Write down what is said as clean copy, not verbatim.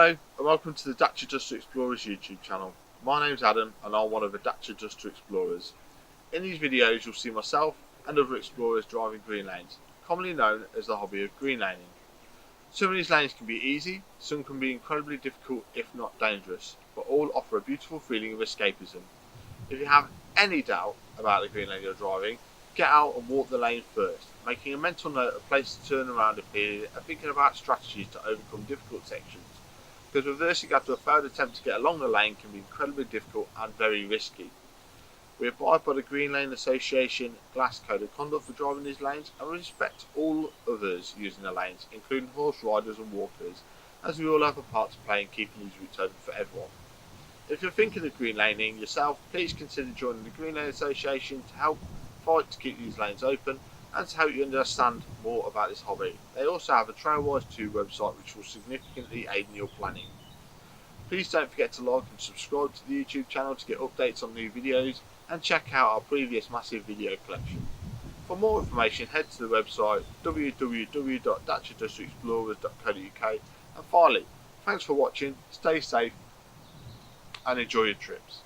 Hello and welcome to the Dacia2 Explorers YouTube channel. My name's Adam and I'm one of the Dacia2 Explorers. In these videos you'll see myself and other explorers driving green lanes, commonly known as the hobby of green laning. Some of these lanes can be easy, some can be incredibly difficult if not dangerous, but all offer a beautiful feeling of escapism. If you have any doubt about the green lane you're driving, get out and walk the lane first, making a mental note of places to turn around if needed and thinking about strategies to overcome difficult sections, because reversing after a failed attempt to get along the lane can be incredibly difficult and very risky. We abide by the Green Lane Association Glass Code of Conduct for driving these lanes and respect all others using the lanes, including horse riders and walkers, as we all have a part to play in keeping these routes open for everyone. If you're thinking of green laning yourself, please consider joining the Green Lane Association to help fight to keep these lanes open and to help you understand more about this hobby. They also have a Trailwise 2 website which will significantly aid in your planning. Please don't forget to like and subscribe to the YouTube channel to get updates on new videos and check out our previous massive video collection. For more information head to the website www.dacia2explorers.co.uk, and finally, thanks for watching, stay safe and enjoy your trips.